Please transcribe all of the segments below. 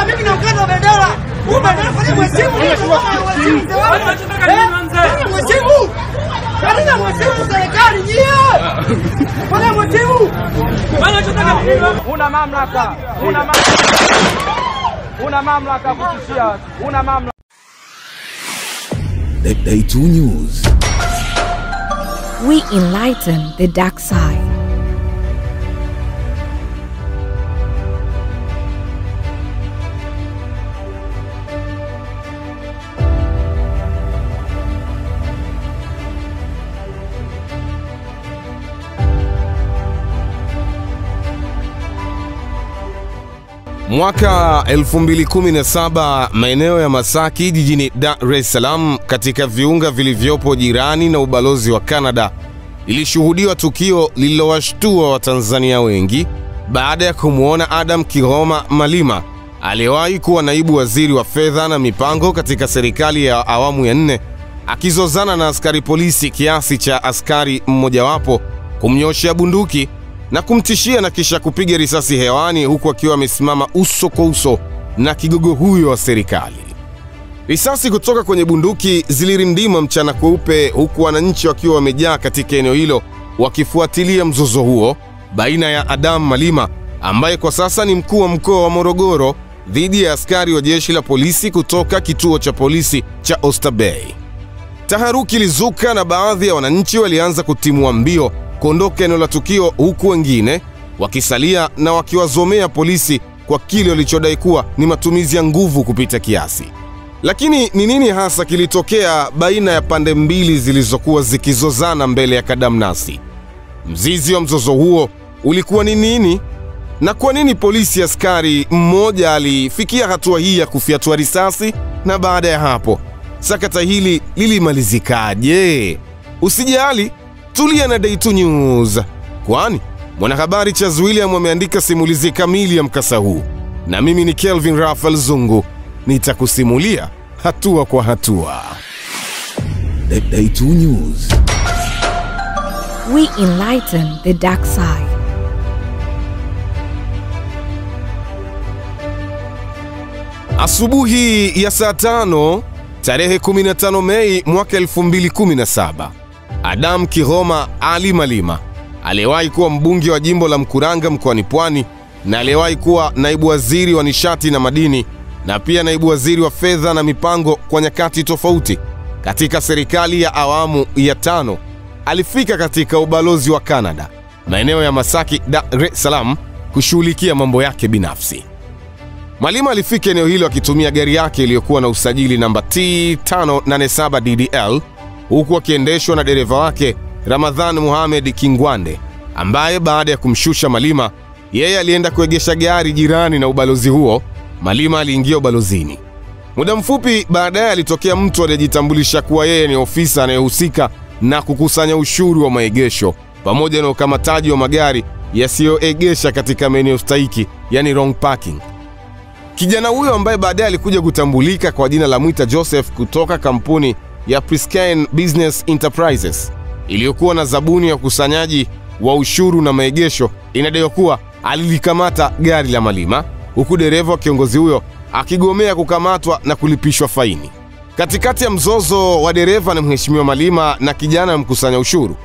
mimi naongeza bendera. Bendera fanya mheshimu. Mheshimu. Karina mheshimu serikali nyie. Fanya mheshimu. Una mamlaka. Una mamlaka kutishia. Una mamlaka. Day 2 News. We enlighten the dark side. Mwaka 2017 maeneo ya Masaki jijini Dar es Salaam katika viunga vilivyopo jirani na ubalozi wa Canada ilishuhudiwa tukio lililowashtua Watanzania wengi baada ya kumuona Adam Kigoma Malima aliyewahi kuwa naibu waziri wa fedha na mipango katika serikali ya awamu ya 4 akizozana na askari polisi kiasi cha askari mmojawapo kumnyoshia bunduki na kumtishia na kisha kupiga risasi hewani huku akiwa amesimama uso kwa uso na kigogo huyo wa serikali. Risasi kutoka kwenye bunduki zilirindima mchana kweupe huku wananchi wakiwa wamejaa katika eneo hilo wakifuatilia mzozo huo baina ya Adam Malima ambaye kwa sasa ni mkuu wa mkoa wa Morogoro dhidi ya askari wa jeshi la polisi kutoka kituo cha polisi cha Oysterbay. Taharuki ilizuka na baadhi ya wananchi walianza kutimua mbio kuondoka eneo la tukio huku wengine wakisalia na wakiwazomea polisi kwa kile walichodai kuwa ni matumizi ya nguvu kupita kiasi. Lakini ni nini hasa kilitokea baina ya pande mbili zilizokuwa zikizozana mbele ya kadamnasi? Mzizi wa mzozo huo ulikuwa ni nini? Na kwa nini polisi askari mmoja alifikia hatua hii ya kufyatua risasi? Na baada ya hapo sakata hili lilimalizikaje? Usijali, tulia na Day 2 News, kwani mwanahabari Charles William ameandika simulizi kamili ya mkasa huu, na mimi ni Kelvin Rafael Zungu nitakusimulia hatua kwa hatua. Day 2 News. We enlighten the dark side. Asubuhi ya saa 5 tarehe 15 Mei mwaka 2017, Adam Kigoma Ali Malima aliyewahi kuwa mbunge wa jimbo la Mkuranga mkoani Pwani na aliyewahi kuwa naibu waziri wa nishati na madini na pia naibu waziri wa fedha na mipango kwa nyakati tofauti katika serikali ya awamu ya 5 alifika katika ubalozi wa Canada maeneo ya Masaki, Dar es Salaam kushughulikia mambo yake binafsi. Malima alifika eneo hilo akitumia gari yake iliyokuwa na usajili namba T587 DDL huku akiendeshwa na dereva wake Ramadhan Mohamed Kingwande, ambaye baada ya kumshusha Malima yeye alienda kuegesha gari jirani na ubalozi huo. Malima aliingia ubalozini. Muda mfupi baadaye alitokea mtu aliyejitambulisha kuwa yeye ni ofisa anayehusika na kukusanya ushuru wa maegesho pamoja na ukamataji wa magari yasiyoegesha katika maeneo stahiki, yani wrong parking. Kijana huyo ambaye baadaye alikuja kutambulika kwa jina la Mwita Joseph kutoka kampuni ya Priscan Business Enterprises iliyokuwa na zabuni ya ukusanyaji wa ushuru na maegesho, inadaiwa kuwa alilikamata gari la Malima huku dereva wa kiongozi huyo akigomea kukamatwa na kulipishwa faini. Katikati ya mzozo wa dereva na mheshimiwa Malima na kijana mkusanya ushuru,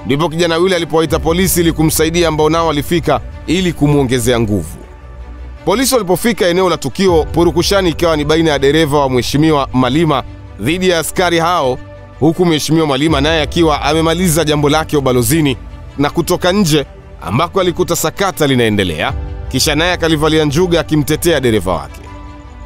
ndipo kijana yule alipowaita polisi ili kumsaidia, ambao nao walifika ili kumuongezea nguvu. Polisi walipofika eneo la tukio, purukushani ikawa ni baina ya dereva wa mheshimiwa Malima dhidi ya askari hao, huku mheshimiwa Malima naye akiwa amemaliza jambo lake ubalozini na kutoka nje ambako alikuta sakata linaendelea, kisha naye akalivalia njuga akimtetea dereva wake.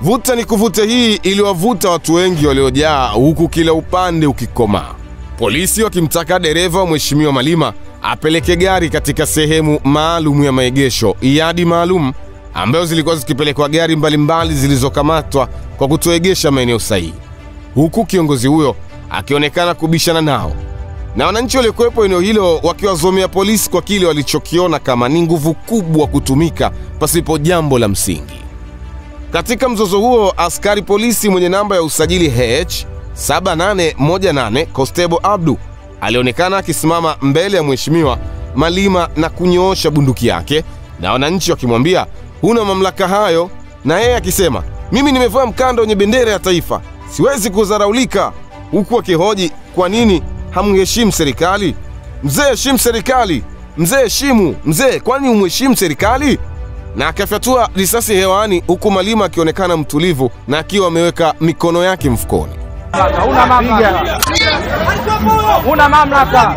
Vuta ni kuvute hii iliwavuta watu wengi waliojaa huku kila upande ukikomaa. Polisi wakimtaka dereva wa mheshimiwa Malima apeleke gari katika sehemu maalum ya maegesho, yadi maalum ambayo zilikuwa zikipelekwa gari mbalimbali zilizokamatwa kwa kutoegesha maeneo sahihi, huku kiongozi huyo akionekana kubishana nao na wananchi waliokuwepo eneo hilo wakiwazomea polisi kwa kile walichokiona kama ni nguvu kubwa kutumika pasipo jambo la msingi. Katika mzozo huo, askari polisi mwenye namba ya usajili H7818 Constable Abdu alionekana akisimama mbele ya mheshimiwa Malima na kunyoosha bunduki yake, na wananchi wakimwambia, "Huna mamlaka hayo na yeye akisema, mimi nimevaa mkanda wenye bendera ya taifa, siwezi kudharaulika, huku akihoji kwa nini hamheshimu serikali. Mzee, heshimu serikali. Mzee, heshimu. Mzee, kwani umheshimu serikali? Na akafyatua risasi hewani, huku Malima akionekana mtulivu na akiwa ameweka mikono yake mfukoni. Una mamlaka. Una mamlaka.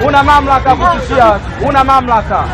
Una mamlaka kutishia. Una mamlaka.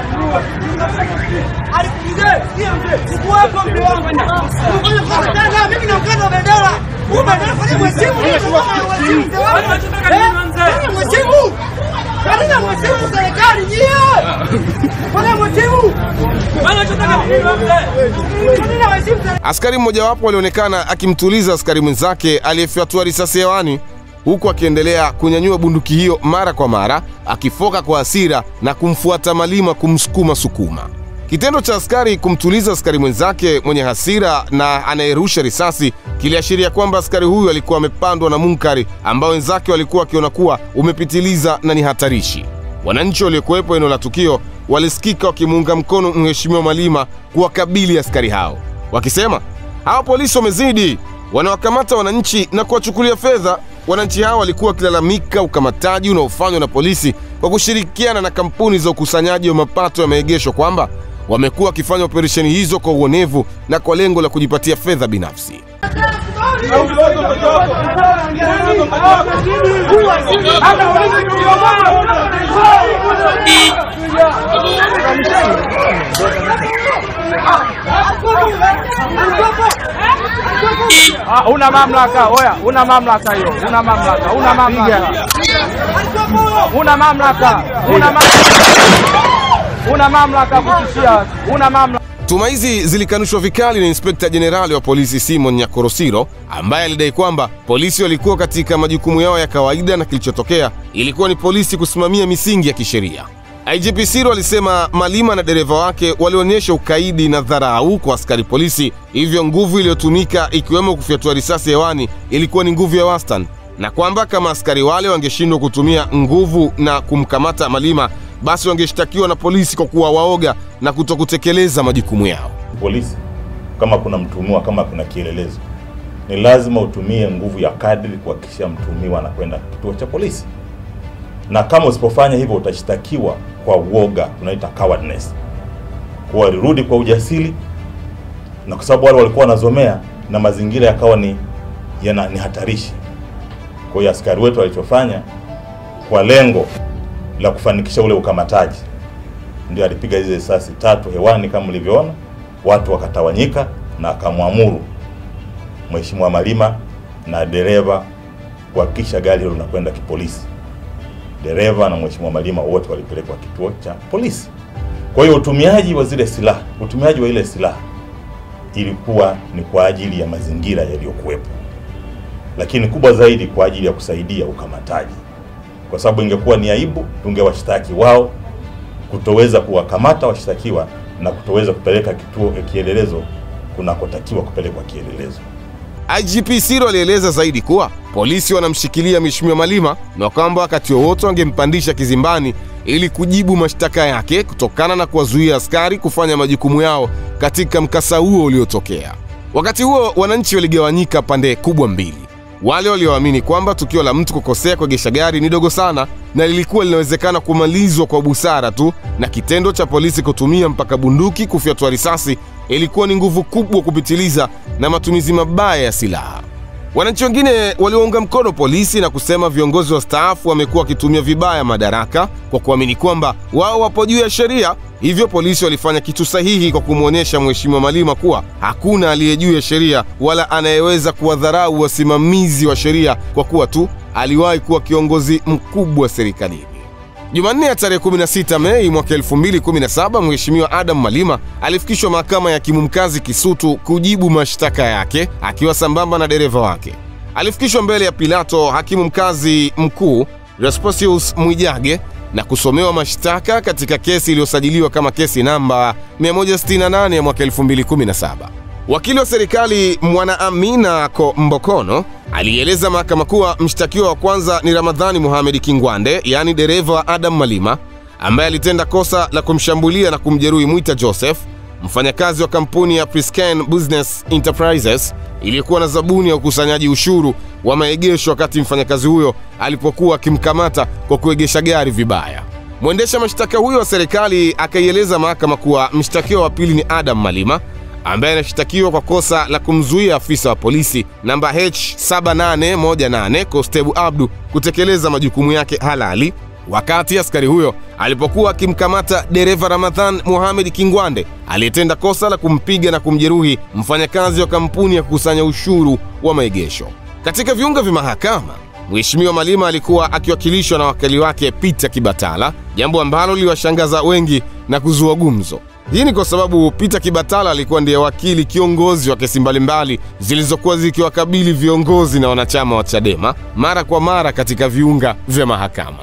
Askari mmojawapo alionekana akimtuliza askari mwenzake aliyefyatua risasi hewani, huku akiendelea kunyanyua bunduki hiyo mara kwa mara, akifoka kwa hasira na kumfuata Malima kumsukuma. Kitendo cha askari kumtuliza askari mwenzake mwenye hasira na anayerusha risasi kiliashiria kwamba askari huyu alikuwa amepandwa na munkari ambao wenzake walikuwa wakiona kuwa umepitiliza na ni hatarishi. Wananchi waliokuwepo eneo la tukio walisikika wakimuunga mkono Mheshimiwa Malima kuwakabili askari hao, wakisema, hao polisi wamezidi, wanawakamata wananchi na kuwachukulia fedha. Wananchi hao walikuwa wakilalamika ukamataji unaofanywa na polisi kwa kushirikiana na kampuni za ukusanyaji wa mapato ya maegesho, kwamba wamekuwa wakifanya operesheni hizo kwa uonevu na kwa lengo la kujipatia fedha binafsi. Una mamlaka, oya, una mamlaka hiyo. Una mamlaka. Una mamlaka. Una mamlaka. Una mamlaka kutishia. Una mamlaka. Tuhuma hizi zilikanushwa vikali na Inspekta Jenerali wa polisi Simon Nyakorosiro, ambaye alidai kwamba polisi walikuwa katika majukumu yao ya kawaida na kilichotokea ilikuwa ni polisi kusimamia misingi ya kisheria. IGP Siro alisema Malima na dereva wake walionyesha ukaidi na dharau kwa askari polisi, hivyo nguvu iliyotumika ikiwemo kufyatua risasi hewani ilikuwa ni nguvu ya wastani, na kwamba kama askari wale wangeshindwa kutumia nguvu na kumkamata Malima, basi wangeshtakiwa na polisi kwa kuwa waoga na kutokutekeleza majukumu yao. Polisi, kama kuna mtuhumiwa, kama kuna kielelezo, ni lazima utumie nguvu ya kadri kuhakikisha mtuhumiwa anakwenda kituo cha polisi. Na kama usipofanya hivyo utashtakiwa kwa uoga, tunaita cowardness. Kwa walirudi kwa ujasiri, na kwa sababu wale walikuwa wanazomea na mazingira yakawa ni hatarishi. Kwa hiyo askari wetu walichofanya kwa lengo la kufanikisha ule ukamataji, ndio alipiga hizo risasi 3 hewani kama mlivyoona, watu wakatawanyika, na akamwamuru Mheshimiwa Malima na dereva kuhakikisha gari hilo linakwenda kipolisi. Dereva na Mheshimiwa Malima wote walipelekwa kituo cha polisi. Kwa hiyo utumiaji wa ile silaha ilikuwa ni kwa ajili ya mazingira yaliyokuwepo, lakini kubwa zaidi kwa ajili ya kusaidia ukamataji, kwa sababu ingekuwa ni aibu tungewashtaki wao kutoweza kuwakamata washtakiwa na kutoweza kupeleka kituo kielelezo kunakotakiwa kupelekwa kielelezo. IGP Siro alieleza zaidi kuwa polisi wanamshikilia Mheshimiwa Malima na kwamba wakati wowote wangempandisha kizimbani ili kujibu mashtaka yake kutokana na kuwazuia askari kufanya majukumu yao katika mkasa huo uliotokea. Wakati huo wananchi waligawanyika pande kubwa mbili. Wale walioamini kwamba tukio la mtu kukosea kuegesha gari ni dogo sana na lilikuwa linawezekana kumalizwa kwa busara tu, na kitendo cha polisi kutumia mpaka bunduki kufyatua risasi ilikuwa ni nguvu kubwa kupitiliza na matumizi mabaya ya silaha. Wananchi wengine waliunga mkono polisi na kusema viongozi wastaafu wamekuwa wakitumia vibaya madaraka kwa kuamini kwamba wao wapo juu ya sheria, hivyo polisi walifanya kitu sahihi kwa kumwonyesha Mheshimiwa Malima kuwa hakuna aliye juu ya sheria wala anayeweza kuwadharau wasimamizi wa sheria kwa kuwa tu aliwahi kuwa kiongozi mkubwa serikalini. Jumanne ya tarehe 16 Mei mwaka 2017, Mheshimiwa Adam Malima alifikishwa mahakama ya hakimu mkazi Kisutu kujibu mashtaka yake akiwa sambamba na dereva wake. Alifikishwa mbele ya Pilato hakimu mkazi mkuu Resposius Mwijage na kusomewa mashtaka katika kesi iliyosajiliwa kama kesi namba 168 ya mwaka 2017. Wakili wa serikali Mwanaamina Mbokono alieleza mahakama kuwa mshtakiwa wa kwanza ni Ramadhani Mohamed Kingwande, yani dereva wa Adam Malima, ambaye alitenda kosa la kumshambulia na kumjeruhi Mwita Joseph mfanyakazi wa kampuni ya Priscan Business Enterprises iliyokuwa na zabuni ya ukusanyaji ushuru wa maegesho wakati mfanyakazi huyo alipokuwa akimkamata kwa kuegesha gari vibaya. Mwendesha mashtaka huyo wa serikali akaieleza mahakama kuwa mshtakiwa wa pili ni Adam Malima, ambaye anashtakiwa kwa kosa la kumzuia afisa wa polisi namba H7818 Constable Abdu kutekeleza majukumu yake halali wakati askari huyo alipokuwa akimkamata dereva Ramadhan Mohamed Kingwande aliyetenda kosa la kumpiga na kumjeruhi mfanyakazi wa kampuni ya kukusanya ushuru wa maegesho. Katika viunga vya mahakama, Mheshimiwa Malima alikuwa akiwakilishwa na wakili wake Peter Kibatala, jambo ambalo liliwashangaza wengi na kuzua gumzo. Hii ni kwa sababu Peter Kibatala alikuwa ndiye wakili kiongozi wa kesi mbalimbali zilizokuwa zikiwakabili viongozi na wanachama wa Chadema mara kwa mara katika viunga vya mahakama.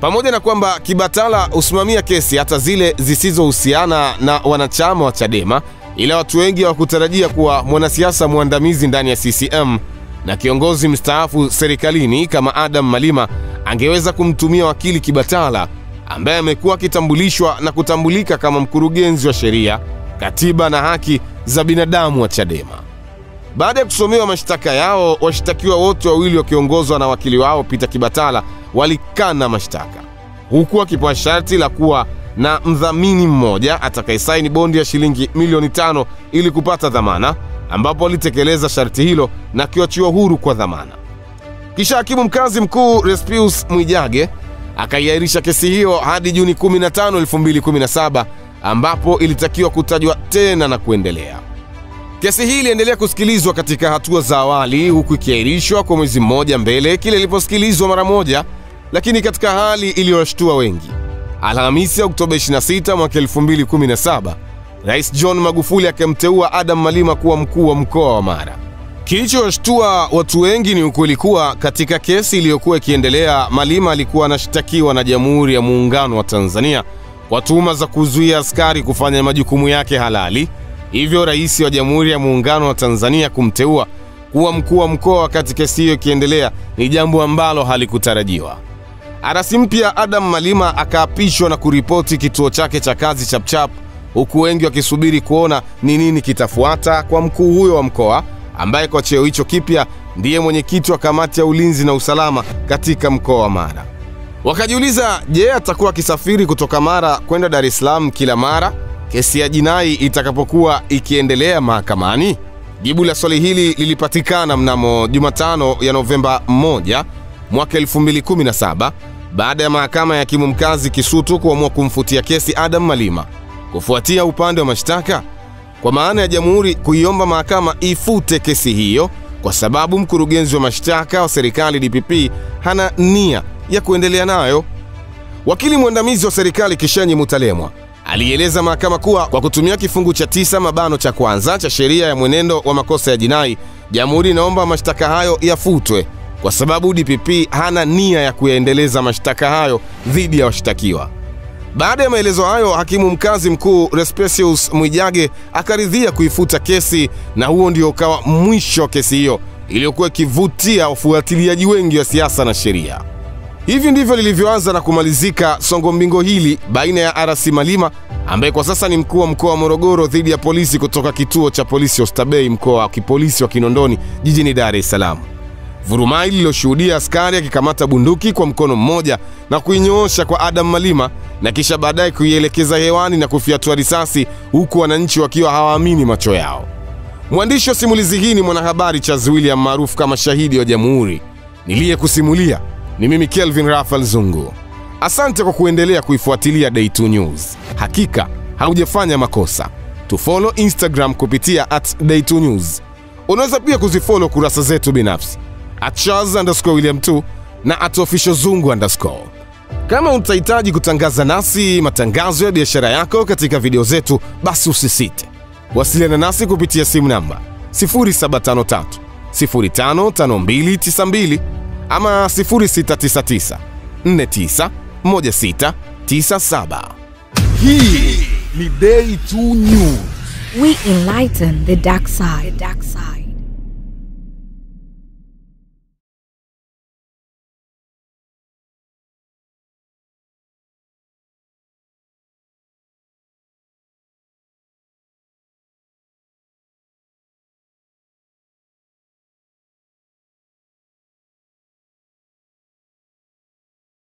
Pamoja na kwamba Kibatala usimamia kesi hata zile zisizohusiana na wanachama wa Chadema, ila watu wengi hawakutarajia kuwa mwanasiasa mwandamizi ndani ya CCM na kiongozi mstaafu serikalini kama Adam Malima angeweza kumtumia wakili Kibatala ambaye amekuwa akitambulishwa na kutambulika kama mkurugenzi wa sheria, katiba na haki za binadamu wa Chadema. Baada ya kusomewa mashtaka yao, washtakiwa wote wawili wakiongozwa na wakili wao Peter Kibatala walikana mashtaka, huku wakipewa sharti la kuwa na mdhamini mmoja atakayesaini bondi ya shilingi milioni 5 ili kupata dhamana, ambapo walitekeleza sharti hilo na kuachiwa huru kwa dhamana. Kisha hakimu mkazi mkuu Respius Mwijage akaiahirisha kesi hiyo hadi Juni 15, 2017 ambapo ilitakiwa kutajwa tena na kuendelea. Kesi hii iliendelea kusikilizwa katika hatua za awali, huku ikiahirishwa kwa mwezi mmoja mbele kile iliposikilizwa mara moja, lakini katika hali iliyowashtua wengi. Alhamisi Oktoba 26 mwaka 2017, Rais John Magufuli akamteua Adam Malima kuwa mkuu wa mkoa wa Mara. Kilichowashtua watu wengi ni ukweli kuwa katika kesi iliyokuwa ikiendelea, Malima alikuwa anashtakiwa na Jamhuri ya Muungano wa Tanzania kwa tuhuma za kuzuia askari kufanya majukumu yake halali. Hivyo Rais wa Jamhuri ya Muungano wa Tanzania kumteua kuwa mkuu wa mkoa wakati kesi hiyo ikiendelea ni jambo ambalo halikutarajiwa. Arasi mpya Adam Malima akaapishwa na kuripoti kituo chake cha kazi chapchap, huku wengi wakisubiri kuona ni nini kitafuata kwa mkuu huyo wa mkoa ambaye kwa cheo hicho kipya ndiye mwenyekiti wa kamati ya ulinzi na usalama katika mkoa wa Mara. Wakajiuliza, je, atakuwa akisafiri kutoka Mara kwenda Dar es Salaam kila mara kesi ya jinai itakapokuwa ikiendelea mahakamani? Jibu la swali hili lilipatikana mnamo Jumatano ya Novemba 1 mwaka 2017 baada ya mahakama ya hakimu mkazi Kisutu kuamua kumfutia kesi Adam Malima kufuatia upande wa mashtaka, kwa maana ya jamhuri kuiomba mahakama ifute kesi hiyo kwa sababu mkurugenzi wa mashtaka wa serikali DPP hana nia ya kuendelea nayo. Wakili mwandamizi wa serikali Kishenyi Mutalemwa alieleza mahakama kuwa kwa kutumia kifungu cha 9 cha kwanza cha sheria ya mwenendo wa makosa ya jinai, jamhuri inaomba mashtaka hayo yafutwe kwa sababu DPP hana nia ya kuyaendeleza mashtaka hayo dhidi ya washtakiwa. Baada ya maelezo hayo, hakimu mkazi mkuu Respius Mwijage akaridhia kuifuta kesi, na huo ndio ukawa mwisho wa kesi hiyo iliyokuwa ikivutia wafuatiliaji wengi wa siasa na sheria. Hivi ndivyo lilivyoanza na kumalizika songo mbingo hili baina ya Arasi Malima ambaye kwa sasa ni mkuu wa mkoa wa Morogoro dhidi ya polisi kutoka kituo cha polisi Oysterbay, mkoa wa kipolisi wa Kinondoni jijini Dar es Salaam. Vurumai lililoshuhudia askari akikamata bunduki kwa mkono mmoja na kuinyoosha kwa Adam Malima na kisha baadaye kuielekeza hewani na kufyatua risasi, huku wananchi wakiwa hawaamini macho yao. Mwandishi wa simulizi hii ni mwanahabari Charles William maarufu kama Shahidi wa Jamhuri. Niliyekusimulia ni mimi Kelvin Rafael Zungu. Asante kwa kuendelea kuifuatilia Day2 News. Hakika haujafanya makosa. Tufollow Instagram kupitia @Day2 News. Unaweza pia kuzifollow kurasa zetu binafsi @Charles_William2 na @OfficialZungu_. Kama utahitaji kutangaza nasi matangazo ya biashara yako katika video zetu, basi usisite. Wasiliana nasi kupitia simu namba 0753 055292 ama 0699 491697. Hii ni Day2 News. We enlighten the dark side.